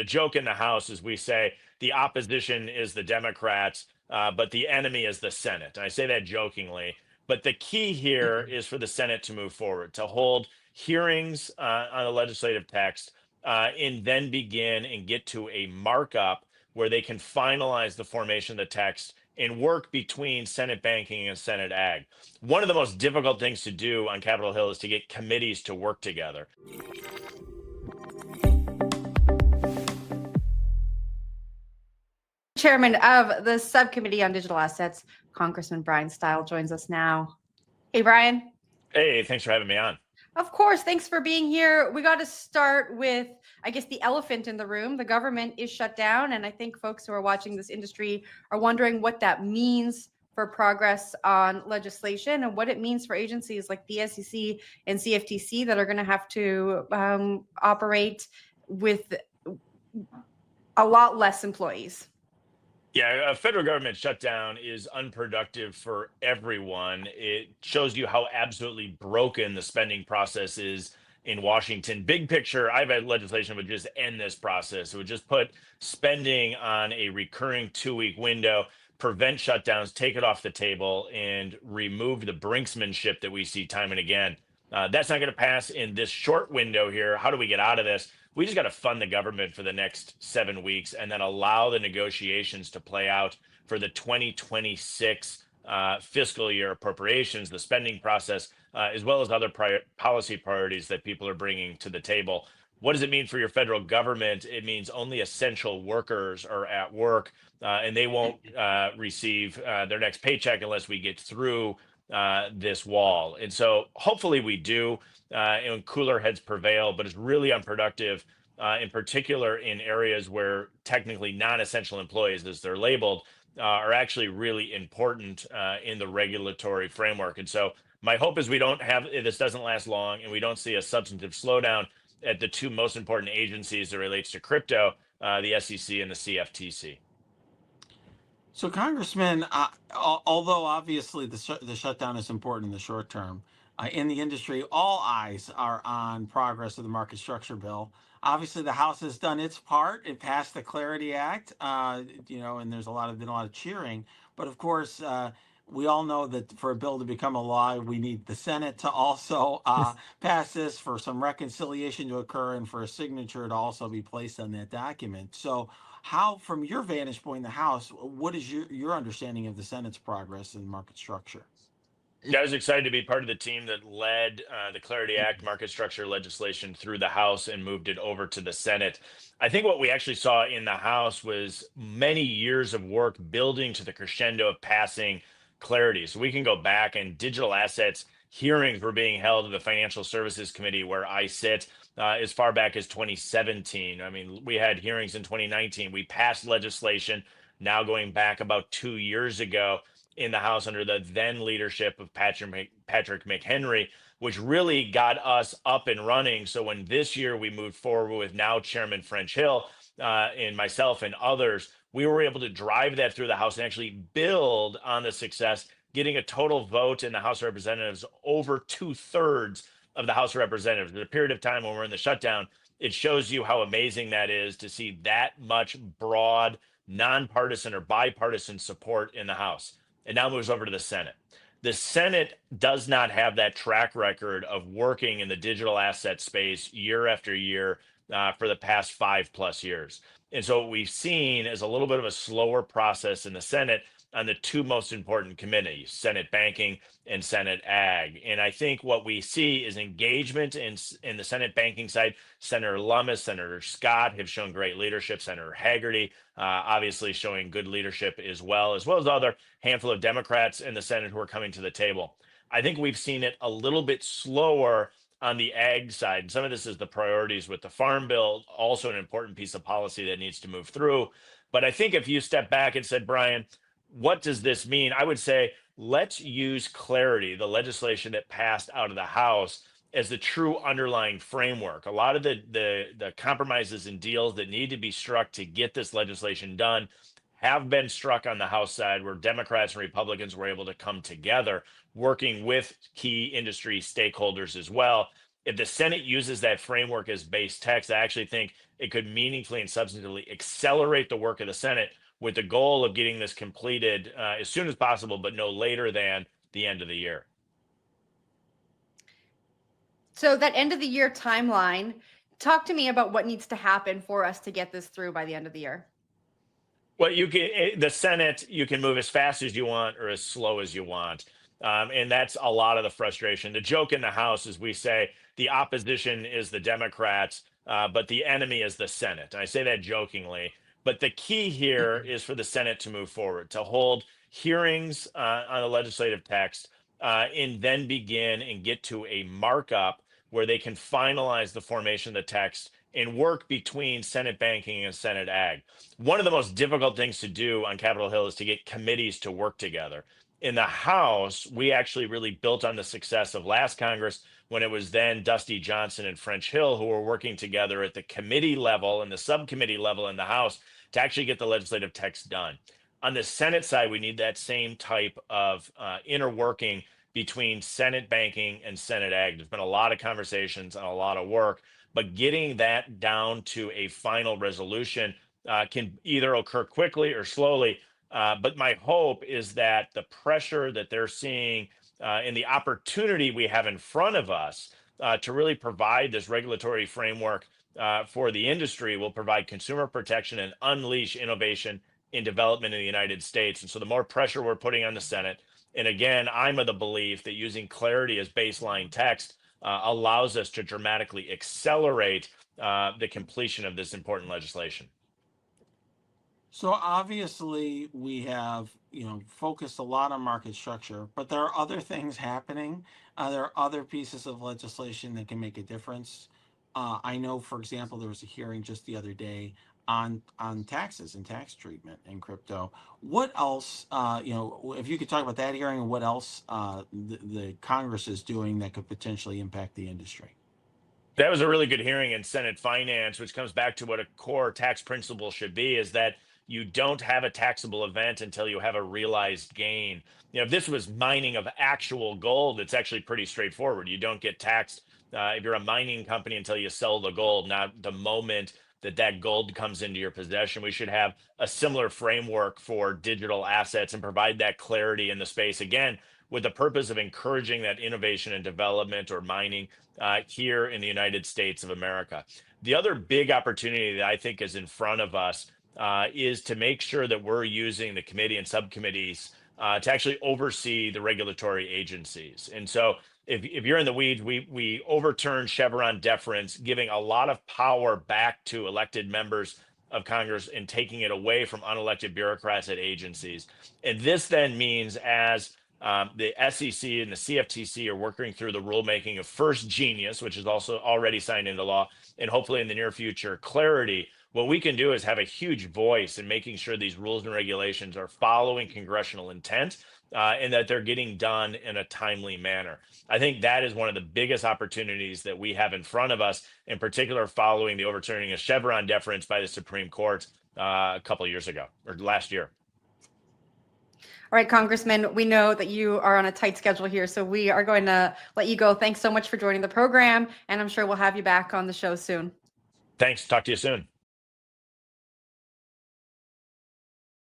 The joke in the House is we say the opposition is the Democrats, but the enemy is the Senate. And I say that jokingly. But the key here is for the Senate to move forward, to hold hearings on the legislative text, and then begin and get to a markup where they can finalize the formation of the text and work between Senate banking and Senate ag. One of the most difficult things to do on Capitol Hill is to get committees to work together. Chairman of the Subcommittee on Digital Assets, Congressman Bryan Steil, joins us now. Hey, Bryan. Hey, thanks for having me on. Of course. Thanks for being here. We got to start with, I guess, the elephant in the room. The government is shut down. And I think folks who are watching this industry are wondering what that means for progress on legislation and what it means for agencies like the SEC and CFTC that are going to have to operate with a lot less employees. Yeah, a federal government shutdown is unproductive for everyone. It shows you how absolutely broken the spending process is in Washington. Big picture, I've had legislation that would just end this process. It would just put spending on a recurring 2-week window, prevent shutdowns, take it off the table, and remove the brinksmanship that we see time and again. That's not going to pass in this short window here. How do we get out of this? We just got to fund the government for the next 7 weeks and then allow the negotiations to play out for the 2026 fiscal year appropriations, the spending process, as well as other policy priorities that people are bringing to the table. What does it mean for your federal government? It means only essential workers are at work, and they won't receive their next paycheck unless we get through this wall. And so hopefully we do, and cooler heads prevail, but it's really unproductive, in particular in areas where technically non-essential employees, as they're labeled, are actually really important in the regulatory framework. And so my hope is this doesn't last long and we don't see a substantive slowdown at the two most important agencies that relates to crypto, the SEC and the CFTC. So, Congressman, although obviously the shutdown is important in the short term, in the industry, all eyes are on progress of the market structure bill. Obviously, the House has done its part. It passed the Clarity Act, and there's been a lot of cheering. But of course, we all know that for a bill to become a law, we need the Senate to also pass this, for some reconciliation to occur, and for a signature to also be placed on that document. So, how, from your vantage point in the House, what is your understanding of the Senate's progress in market structure? Yeah, I was excited to be part of the team that led the Clarity Act market structure legislation through the House and moved it over to the Senate. I think what we actually saw in the House was many years of work building to the crescendo of passing Clarity. So we can go back, and digital assets hearings were being held in the Financial Services Committee where I sit as far back as 2017. I mean, we had hearings in 2019. We passed legislation now going back about 2 years ago in the House under the then leadership of Patrick McHenry, which really got us up and running. So when this year we moved forward with now Chairman French Hill and myself and others, we were able to drive that through the House and actually build on the success, getting a total vote in the House of Representatives over 2/3 of the House of Representatives. In a period of time when we're in the shutdown, it shows you how amazing that is to see that much broad, nonpartisan or bipartisan support in the House. It now moves over to the Senate. The Senate does not have that track record of working in the digital asset space year after year for the past 5+ years. And so what we've seen is a little bit of a slower process in the Senate on the two most important committees, Senate Banking and Senate Ag. And I think what we see is engagement in the Senate banking side. Senator Lummis, Senator Scott have shown great leadership. Senator Hagerty, obviously showing good leadership as well as other handful of Democrats in the Senate who are coming to the table. I think we've seen it a little bit slower on the ag side. Some of this is the priorities with the Farm Bill, also an important piece of policy that needs to move through. But I think if you step back and said, Bryan, what does this mean? I would say, let's use Clarity, the legislation that passed out of the House, as the true underlying framework. A lot of the compromises and deals that need to be struck to get this legislation done have been struck on the House side, where Democrats and Republicans were able to come together, working with key industry stakeholders as well. If the Senate uses that framework as base text, I actually think it could meaningfully and substantively accelerate the work of the Senate with the goal of getting this completed as soon as possible, but no later than the end of the year. So that end of the year timeline, talk to me about what needs to happen for us to get this through by the end of the year. Well, the Senate, you can move as fast as you want or as slow as you want. And that's a lot of the frustration. The joke in the House is we say the opposition is the Democrats, but the enemy is the Senate. And I say that jokingly. But the key here is for the Senate to move forward, to hold hearings on the legislative text, and then begin and get to a markup where they can finalize the formation of the text and work between Senate banking and Senate ag. One of the most difficult things to do on Capitol Hill is to get committees to work together. In the House, we actually really built on the success of last Congress when it was then Dusty Johnson and French Hill who were working together at the committee level and the subcommittee level in the House to actually get the legislative text done. On the Senate side, we need that same type of inner working between Senate banking and Senate ag. There's been a lot of conversations and a lot of work, but getting that down to a final resolution can either occur quickly or slowly. But my hope is that the pressure that they're seeing and the opportunity we have in front of us to really provide this regulatory framework for the industry will provide consumer protection and unleash innovation in development in the United States. And so the more pressure we're putting on the Senate, and again, I'm of the belief that using clarity as baseline text allows us to dramatically accelerate the completion of this important legislation. So obviously we have, focused a lot on market structure, but there are other things happening. There are other pieces of legislation that can make a difference. I know, for example, there was a hearing just the other day on taxes and tax treatment in crypto. What else, if you could talk about that hearing and what else the Congress is doing that could potentially impact the industry. That was a really good hearing in Senate Finance, which comes back to what a core tax principle should be, is that you don't have a taxable event until you have a realized gain. If this was mining of actual gold, it's actually pretty straightforward. You don't get taxed if you're a mining company until you sell the gold, not the moment that gold comes into your possession. We should have a similar framework for digital assets and provide that clarity in the space, again, with the purpose of encouraging that innovation and development or mining here in the United States of America. The other big opportunity that I think is in front of us is to make sure that we're using the committee and subcommittees to actually oversee the regulatory agencies. And so if you're in the weeds, we overturned Chevron deference, giving a lot of power back to elected members of Congress and taking it away from unelected bureaucrats at agencies. And this then means as the SEC and the CFTC are working through the rulemaking of First Genius, which is also already signed into law, and hopefully in the near future, Clarity, what we can do is have a huge voice in making sure these rules and regulations are following congressional intent and that they're getting done in a timely manner. I think that is one of the biggest opportunities that we have in front of us, in particular following the overturning of Chevron deference by the Supreme Court a couple of years ago, or last year. All right, Congressman, we know that you are on a tight schedule here, so we are going to let you go. Thanks so much for joining the program, and I'm sure we'll have you back on the show soon. Thanks. Talk to you soon.